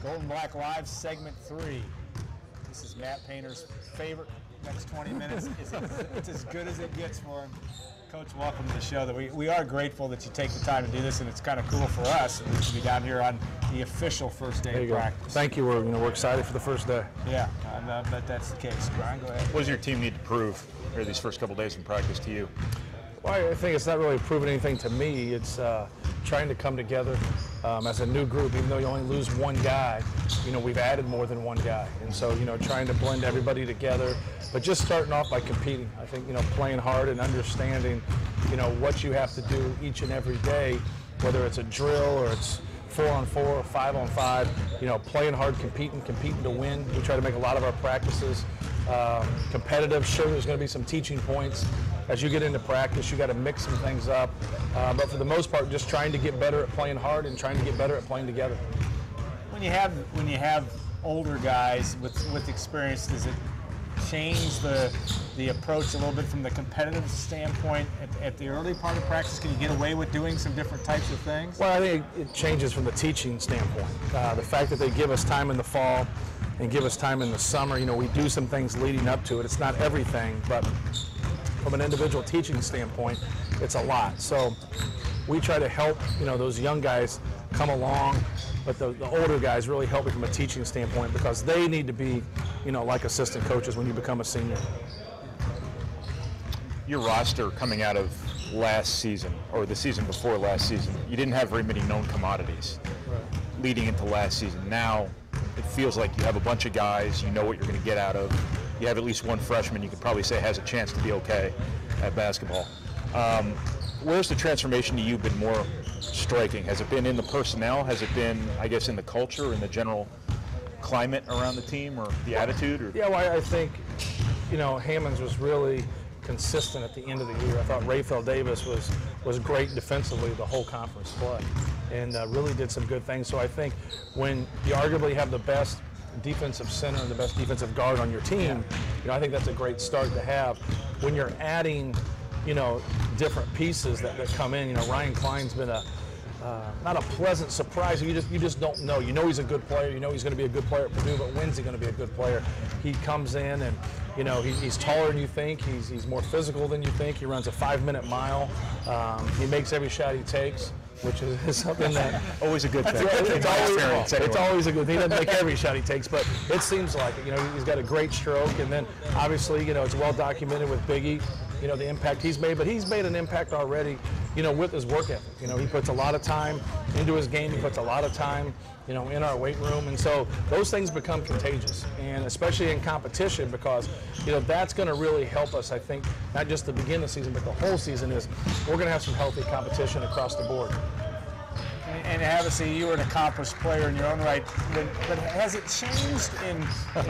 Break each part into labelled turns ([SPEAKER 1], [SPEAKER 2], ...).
[SPEAKER 1] Gold and Black Live segment 3. This is Matt Painter's favorite next 20 minutes. It's as good as it gets for him. Coach, welcome to the show. That we are grateful that you take the time to do this, and it's kind of cool for us to be down here on the official first day of practice.
[SPEAKER 2] Thank you. We're excited for the first day.
[SPEAKER 1] Yeah, I bet that's the case. Brian, go ahead.
[SPEAKER 3] What does your team need to prove here these first couple days in practice to you?
[SPEAKER 2] Well, I think it's not really proving anything to me. It's trying to come together as a new group. Even though you only lose one guy, we've added more than one guy. And so, trying to blend everybody together, but just starting off by competing. I think, playing hard and understanding, what you have to do each and every day, whether it's a drill or it's 4-on-4 or 5-on-5, playing hard, competing to win. We try to make a lot of our practices competitive. Sure, there's going to be some teaching points. As you get into practice, you got to mix some things up. But for the most part, just trying to get better at playing hard and trying to get better at playing together.
[SPEAKER 1] When you have older guys with experience, does it change the approach a little bit from the competitive standpoint at the early part of practice? Can you get away with doing some different types of things?
[SPEAKER 2] Well, I think it changes from the teaching standpoint. The fact that they give us time in the fall and give us time in the summer, we do some things leading up to it. It's not everything, but from an individual teaching standpoint, it's a lot. So we try to help, those young guys come along, but the older guys really help me from a teaching standpoint because they need to be, like assistant coaches when you become a senior.
[SPEAKER 3] Your roster coming out of last season, or the season before last season, you didn't have very many known commodities leading into last season. Now it feels like you have a bunch of guys, you know what you're going to get out of. You have at least one freshman you could probably say has a chance to be okay at basketball. Where's the transformation to you been more striking? Has it been in the personnel? Has it been, I guess, in the culture, in the general climate around the team, or the attitude? Or?
[SPEAKER 2] Yeah, well, I think, Hammonds was really consistent at the end of the year. I thought Raphael Davis was great defensively the whole conference play and really did some good things. So I think when you arguably have the best defensive center and the best defensive guard on your team, I think that's a great start to have. When you're adding, different pieces that come in, Ryan Klein's been not a pleasant surprise. You just don't know. He's a good player. He's going to be a good player at Purdue, but when's he going to be a good player? He comes in and he's taller than you think. He's more physical than you think. He runs a 5-minute mile. He makes every shot he takes, which is something that
[SPEAKER 3] always a good thing.
[SPEAKER 2] It's always a good thing. He doesn't make every shot he takes, but it seems like it. He's got a great stroke, and then obviously it's well documented with Biggie. The impact he's made, but he's made an impact already, with his work ethic. He puts a lot of time into his game. He puts a lot of time, in our weight room. And so those things become contagious, and especially in competition, because, that's going to really help us, I think, not just to begin the season, but the whole season is we're going to have some healthy competition across the board.
[SPEAKER 1] And obviously, you were an accomplished player in your own right, but has it changed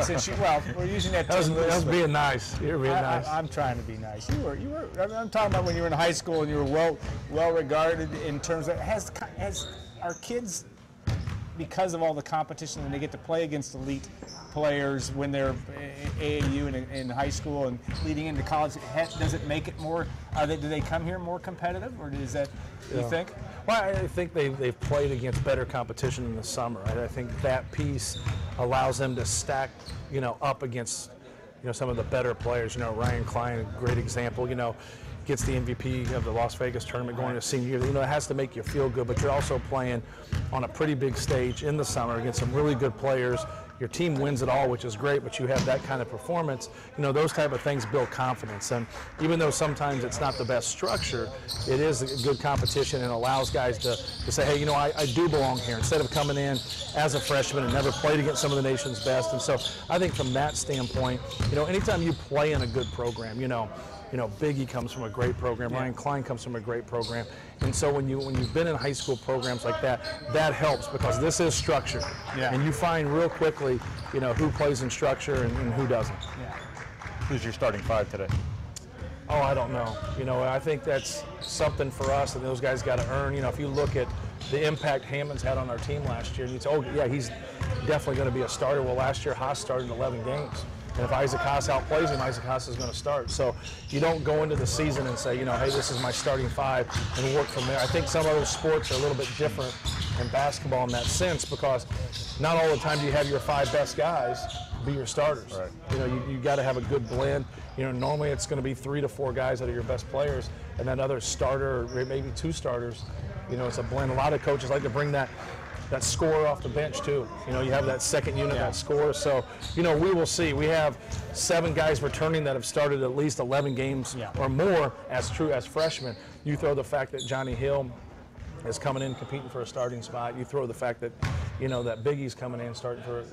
[SPEAKER 1] since you? Well, we're using that term.
[SPEAKER 2] That was being nice. You're being nice.
[SPEAKER 1] I'm trying to be nice. You were. I'm talking about when you were in high school and you were well regarded in terms of has our kids, because of all the competition and they get to play against elite players when they're AAU and in high school and leading into college, does it make it more? Do they come here more competitive, or is that? You think?
[SPEAKER 2] Well, I think they've played against better competition in the summer. I think that piece allows them to stack, up against, some of the better players. Ryan Klein, a great example. Gets the MVP of the Las Vegas tournament going to senior year. It has to make you feel good, but you're also playing on a pretty big stage in the summer against some really good players. Your team wins it all, which is great, but you have that kind of performance. Those type of things build confidence. And even though sometimes it's not the best structure, it is a good competition and allows guys to say, hey, I do belong here, instead of coming in as a freshman and never played against some of the nation's best. And so I think from that standpoint, anytime you play in a good program, Biggie comes from a great program. Ryan Klein comes from a great program. And so when you've been in high school programs like that, that helps, because this is structure. Yeah. And you find real quickly, who plays in structure and who doesn't.
[SPEAKER 3] Yeah. Who's your starting five today?
[SPEAKER 2] Oh, I don't know. I think that's something for us that those guys got to earn. If you look at the impact Hammond's had on our team last year, and you'd say, oh, yeah, he's definitely going to be a starter. Well, last year Haas started 11 games. And if Isaac Haas outplays him, Isaac Haas is going to start. So you don't go into the season and say, hey, this is my starting five, and work from there. I think some other sports are a little bit different in basketball in that sense, because not all the time do you have your 5 best guys be your starters.
[SPEAKER 3] Right.
[SPEAKER 2] You know, you got to have a good blend. You know, normally it's going to be 3 to 4 guys that are your best players, and that other starter, or maybe 2 starters. You know, it's a blend. A lot of coaches like to bring that scorer off the bench too. You know, you have that second unit, that scorer. So, you know, we will see. We have 7 guys returning that have started at least 11 games or more as freshmen. You throw the fact that Johnny Hill is coming in competing for a starting spot. You throw the fact that, you know, that Biggie's coming in starting for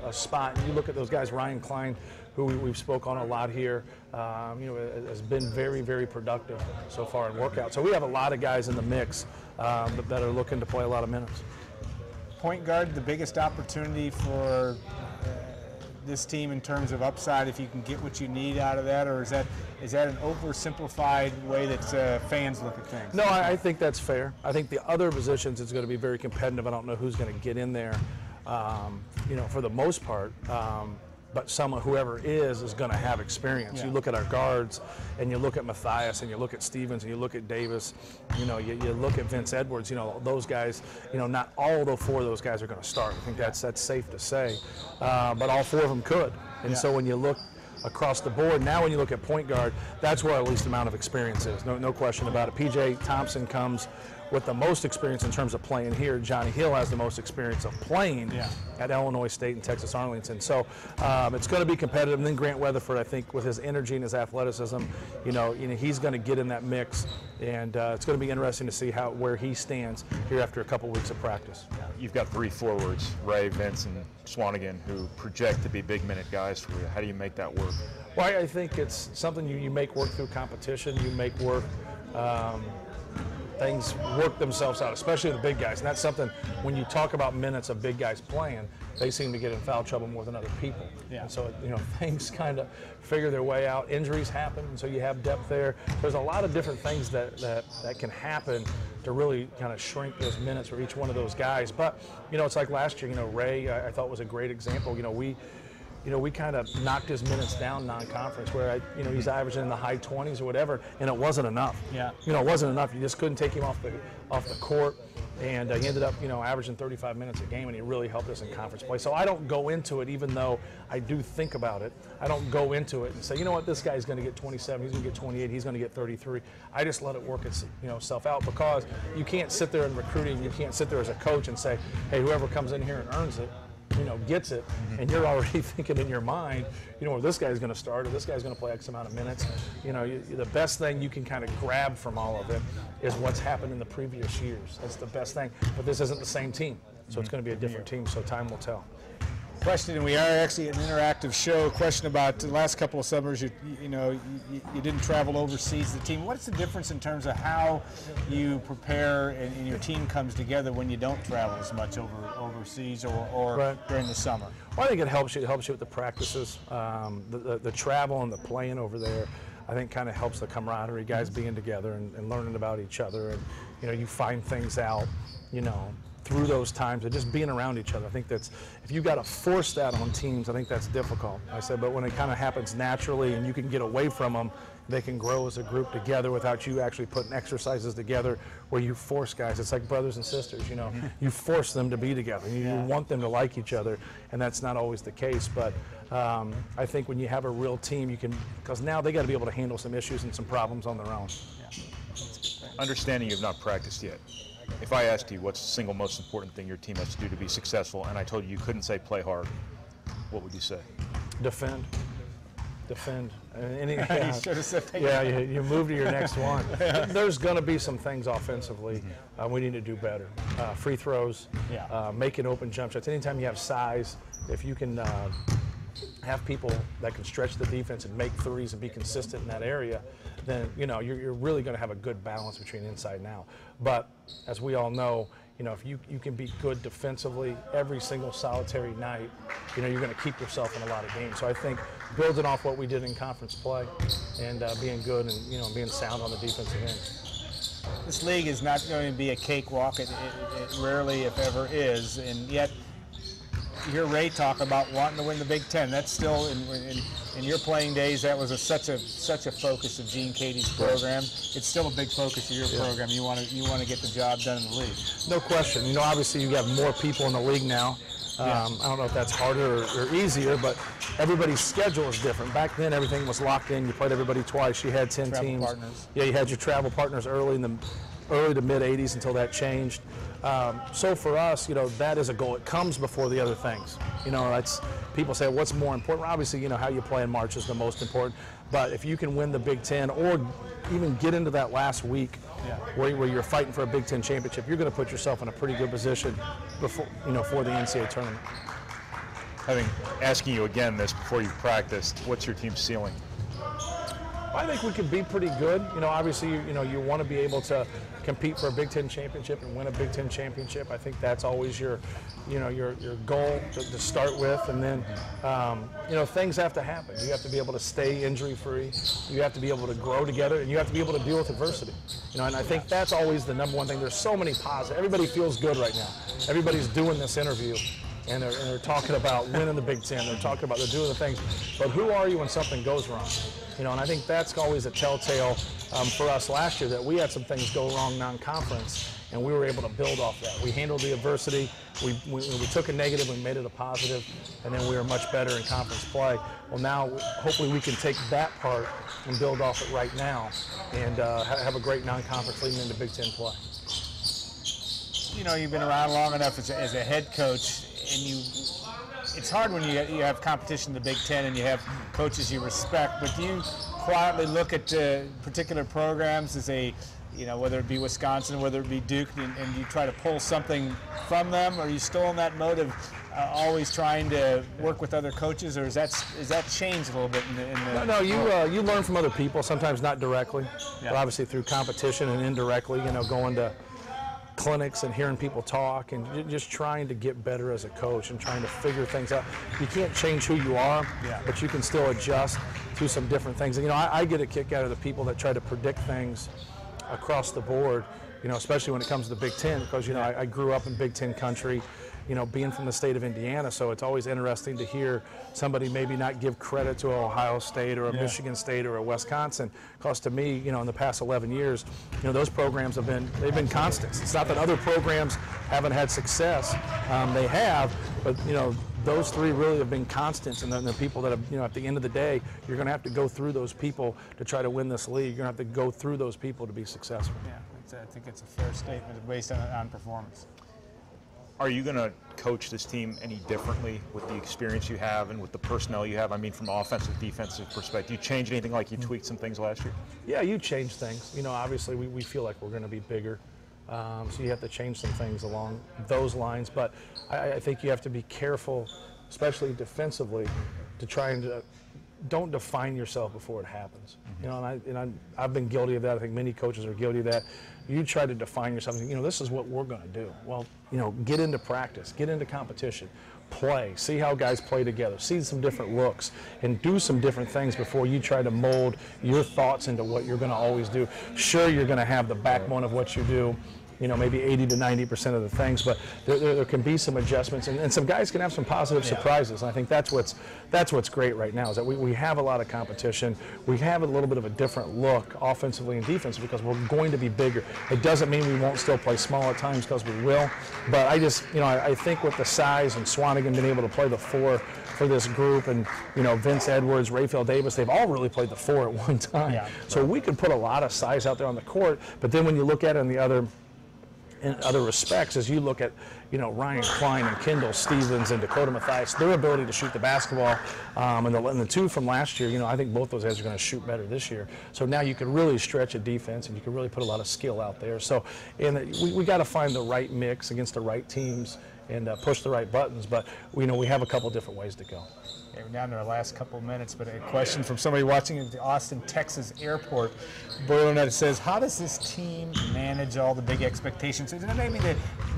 [SPEAKER 2] a spot. And you look at those guys, Ryan Klein, who we've spoke on a lot here, you know, has been very, very productive so far in workout. So we have a lot of guys in the mix that are looking to play a lot of minutes.
[SPEAKER 1] Point guard, the biggest opportunity for this team in terms of upside, if you can get what you need out of that, or is that an oversimplified way that fans look at things?
[SPEAKER 2] No, I think that's fair. I think the other positions it's going to be very competitive. I don't know who's going to get in there, you know, for the most part. But whoever is going to have experience.
[SPEAKER 1] Yeah.
[SPEAKER 2] You look at our guards, and you look at Matthias, and you look at Stevens, and you look at Davis. You know, you look at Vince Edwards. You know, those guys. You know, not all the 4 of those guys are going to start. I think that's safe to say. But all 4 of them could. And so when you look across the board, now when you look at point guard, that's where at least amount of experience is. No question about it. P.J. Thompson comes with the most experience in terms of playing here. Johnny Hill has the most experience of playing at Illinois State and Texas Arlington. So it's going to be competitive. And then Grant Weatherford, I think, with his energy and his athleticism, you know he's going to get in that mix. And it's going to be interesting to see where he stands here after a couple weeks of practice.
[SPEAKER 3] You've got 3 forwards, Ray, Vince, and Swanigan, who project to be big-minute guys for you. How do you make that work?
[SPEAKER 2] Well, I think it's something you make work through competition. You make work. Things work themselves out, especially the big guys. And that's something, when you talk about minutes of big guys playing, they seem to get in foul trouble more than other people. And so, you know, things kind of figure their way out. Injuries happen, and so you have depth there. There's a lot of different things that can happen to really kind of shrink those minutes for each one of those guys. But, you know, it's like last year, you know, Ray, I thought was a great example. You know, we kind of knocked his minutes down non-conference, where you know, he's averaging in the high 20s or whatever, and it wasn't enough. You know, it wasn't enough. You just couldn't take him off the court, and he ended up, you know, averaging 35 minutes a game, and he really helped us in conference play. So I don't go into it, even though I do think about it. I don't go into it and say, you know what, this guy's going to get 27, he's going to get 28, he's going to get 33. I just let it work itself out, because you can't sit there in recruiting, you can't sit there as a coach and say, hey, whoever comes in here and earns it, you know, gets it, and you're already thinking in your mind, you know, well, this guy's going to start, or this guy's going to play X amount of minutes. You know, the best thing you can kind of grab from all of it is what's happened in the previous years. That's the best thing. But this isn't the same team, so it's going to be a different team, so time will tell.
[SPEAKER 1] Question, and we are actually an interactive show. Question about the last couple of summers. You didn't travel overseas. The team. What's the difference in terms of how you prepare and your team comes together when you don't travel as much overseas or during the summer?
[SPEAKER 2] Well, I think it helps you. It helps you with the practices, the travel and the playing over there. I think kind of helps the camaraderie, guys being together and learning about each other, and you know, you find things out, you know, through those times of just being around each other. I think that's, if you got to force that on teams, I think that's difficult. I said, but when it kind of happens naturally and you can get away from them, they can grow as a group together without you actually putting exercises together where you force guys. It's like brothers and sisters, you know. You force them to be together. You want them to like each other, and that's not always the case. But I think when you have a real team, you can, because now they got to be able to handle some issues and some problems on their own.
[SPEAKER 3] Understanding you've not practiced yet, if I asked you what's the single most important thing your team has to do to be successful, and I told you couldn't say play hard, what would you say?
[SPEAKER 2] Defend.
[SPEAKER 1] You should have said that.
[SPEAKER 2] Yeah, you move to your next one. There's going to be some things offensively we need to do better. Free throws, making open jump shots. Anytime you have size, if you can have people that can stretch the defense and make threes and be consistent in that area, then you know you're really going to have a good balance between inside and out. But as we all know, you know, if you can be good defensively every single solitary night, you know, you're going to keep yourself in a lot of games. So I think building off what we did in conference play and being good and, you know, being sound on the defensive end.
[SPEAKER 1] This league is not going to be a cakewalk. It rarely, if ever, is, and yet hear Ray talk about wanting to win the Big Ten. That's still in your playing days. That was such a focus of Gene Katie's program. It's still a big focus of your program. You want to get the job done in the league.
[SPEAKER 2] No question. You know, obviously you have more people in the league now. I don't know if that's harder or easier, but everybody's schedule is different. Back then, everything was locked in. You played everybody twice. You had 10
[SPEAKER 1] travel
[SPEAKER 2] teams.
[SPEAKER 1] Partners.
[SPEAKER 2] Yeah, you had your travel partners early to mid 80s until that changed. So for us, you know, that is a goal. It comes before the other things. You know, that's people say, what's more important? Well, obviously, you know, how you play in March is the most important. But if you can win the Big Ten or even get into that last week where you're fighting for a Big Ten championship, you're going to put yourself in a pretty good position before, you know, for the NCAA tournament.
[SPEAKER 3] Asking you again this before you've practiced, what's your team's ceiling?
[SPEAKER 2] I think we could be pretty good. You know, obviously, you know, you want to be able to compete for a Big Ten championship and win a Big Ten championship. I think that's always your goal to start with. And then, you know, things have to happen. You have to be able to stay injury-free. You have to be able to grow together, and you have to be able to deal with adversity. You know, and I think that's always the number one thing. There's so many positives. Everybody feels good right now. Everybody's doing this interview. And they're talking about winning the Big Ten. They're doing the things. But who are you when something goes wrong? You know, and I think that's always a telltale for us last year, that we had some things go wrong non-conference, and we were able to build off that. We handled the adversity. We took a negative, we made it a positive, and then we were much better in conference play. Well, now hopefully we can take that part and build off it right now, and have a great non-conference leading into Big Ten play.
[SPEAKER 1] You know, you've been around long enough as a head coach, and it's hard when you have competition in the Big Ten and you have coaches you respect, but do you quietly look at particular programs as you know, whether it be Wisconsin, whether it be Duke, and you try to pull something from them? Or are you still in that mode of always trying to work with other coaches, or is that changed a little bit in the
[SPEAKER 2] No, you learn from other people, sometimes not directly, but obviously through competition and indirectly, you know, going to clinics and hearing people talk and just trying to get better as a coach and trying to figure things out. You can't change who you are, but you can still adjust to some different things. And, you know, I get a kick out of the people that try to predict things across the board, you know, especially when it comes to the Big Ten, because, you know, I grew up in Big Ten country, you know, being from the state of Indiana, so it's always interesting to hear somebody maybe not give credit to Ohio State or a Michigan State or a Wisconsin, because to me, you know, in the past 11 years, you know, those programs they've been constants. It's not that other programs haven't had success, they have, but, you know, those three really have been constants, and then the people that have, you know, at the end of the day, you're going to have to go through those people to try to win this league. You're going to have to go through those people to be successful.
[SPEAKER 1] Yeah, I think it's a fair statement based on performance.
[SPEAKER 3] Are you going to coach this team any differently with the experience you have and with the personnel you have? I mean, from an offensive, defensive perspective, you change anything like you tweaked some things last year?
[SPEAKER 2] Yeah, you change things. You know, obviously we feel like we're going to be bigger, so you have to change some things along those lines. But I think you have to be careful, especially defensively, to try and don't define yourself before it happens. You know, and I've been guilty of that. I think many coaches are guilty of that. You try to define yourself. You know, this is what we're going to do. Well, you know, get into practice, get into competition, play, see how guys play together, see some different looks, and do some different things before you try to mold your thoughts into what you're going to always do. Sure, you're going to have the backbone of what you do, you know, maybe 80 to 90% of the things, but there can be some adjustments, and some guys can have some positive surprises. And I think that's what's great right now, is that we have a lot of competition. We have a little bit of a different look offensively and defensively because we're going to be bigger. It doesn't mean we won't still play small at times, because we will, but I think with the size and Swanigan being able to play the 4 for this group, and, you know, Vince Edwards, Raphael Davis, they've all really played the 4 at one time. So we could put a lot of size out there on the court, but then when you look at it in other respects, as you look at, you know, Ryan Klein and Kendall Stevens and Dakota Mathias, their ability to shoot the basketball, and the 2 from last year, you know, I think both those guys are going to shoot better this year. So now you can really stretch a defense, and you can really put a lot of skill out there. So, and we got to find the right mix against the right teams and push the right buttons. But we know we have a couple different ways to go.
[SPEAKER 1] Okay, we're down to our last couple of minutes, but a question from somebody watching at the Austin, Texas airport. Boilernet says, how does this team manage all the big expectations? Maybe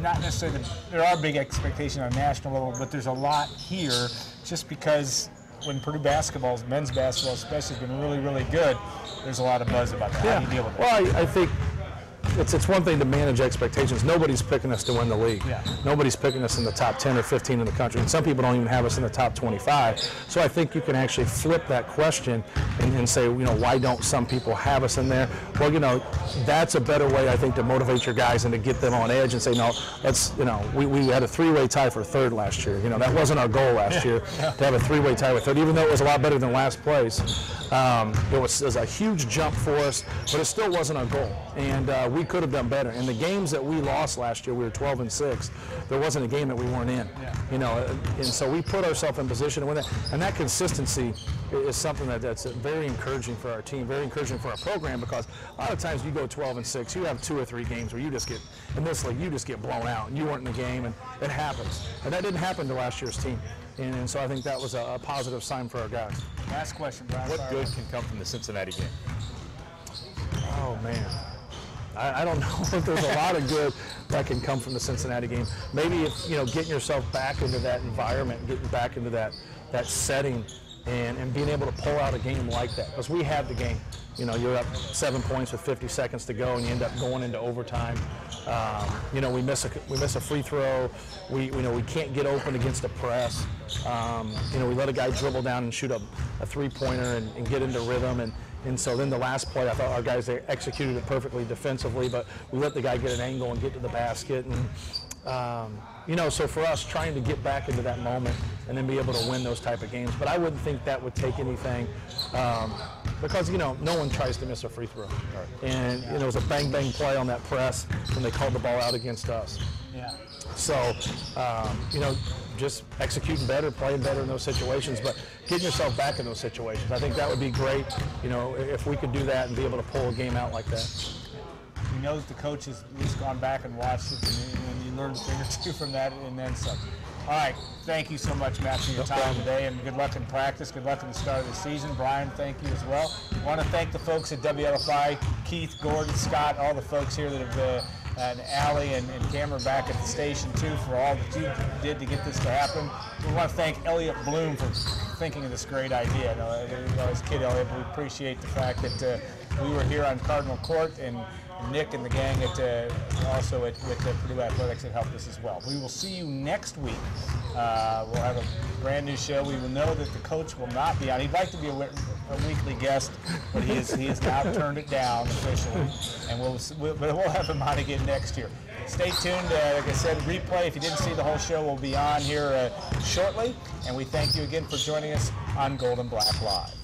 [SPEAKER 1] not necessarily there are big expectations on a national level, but there's a lot here just because when Purdue basketball, men's basketball especially, has been really, really good, there's a lot of buzz about that. How do you deal with that?
[SPEAKER 2] Well, I think it's one thing to manage expectations. Nobody's picking us to win the league.
[SPEAKER 1] Yeah.
[SPEAKER 2] Nobody's picking us in the top 10 or 15 in the country, and some people don't even have us in the top 25. So I think you can actually flip that question and say, why don't some people have us in there? Well, that's a better way, I think, to motivate your guys and to get them on edge and say, no, let's, we had a three-way tie for third last year. That wasn't our goal last year to have a three-way tie with third, even though it was a lot better than last place. It was a huge jump for us, but it still wasn't our goal, and we could have done better. In the games that we lost last year, we were 12-6. There wasn't a game that we weren't in, and so we put ourselves in position to win that. And that consistency is something that's very encouraging for our team, very encouraging for our program, because a lot of times you go 12-6, you have 2 or 3 games where you just get, in this league, you just get blown out, and you weren't in the game, and it happens. And that didn't happen to last year's team. And so I think that was a positive sign for our guys.
[SPEAKER 1] Last question, Brian.
[SPEAKER 3] What good can come from the Cincinnati game?
[SPEAKER 2] Oh, man. I don't know if there's a lot of good that can come from the Cincinnati game. Maybe if, getting yourself back into that environment, getting back into that setting, and being able to pull out a game like that. Because we had the game. You're up 7 points with 50 seconds to go, and you end up going into overtime. We miss a free throw. We can't get open against a press. We let a guy dribble down and shoot a three-pointer and get into rhythm. And so then the last play, I thought our guys, they executed it perfectly defensively, but we let the guy get an angle and get to the basket. And so for us, trying to get back into that moment and then be able to win those type of games. But I wouldn't think that would take anything, because no one tries to miss a free throw. And it was a bang-bang play on that press when they called the ball out against us.
[SPEAKER 1] Yeah.
[SPEAKER 2] So, just executing better, playing better in those situations, but getting yourself back in those situations. I think that would be great, if we could do that and be able to pull a game out like that.
[SPEAKER 1] He knows the coach has at least gone back and watched it, and you learned a thing or two from that, and then some. All right, thank you so much, Matt, for your time today, and good luck in practice. Good luck in the start of the season. Brian, thank you as well. I want to thank the folks at WLFI, Keith, Gordon, Scott, all the folks here that have and Allie and Cameron back at the station, too, for all that you did to get this to happen. We want to thank Elliot Bloom for thinking of this great idea. As kid Elliot, we appreciate the fact that we were here on Cardinal Court, and Nick and the gang also with Purdue Athletics that helped us as well. We will see you next week. We'll have a brand new show. We will know that the coach will not be on. He'd like to be a weekly guest, but he has now turned it down officially, and we'll have him on again next year. Stay tuned. Like I said, replay, if you didn't see the whole show, will be on here shortly, and we thank you again for joining us on Gold and Black Live.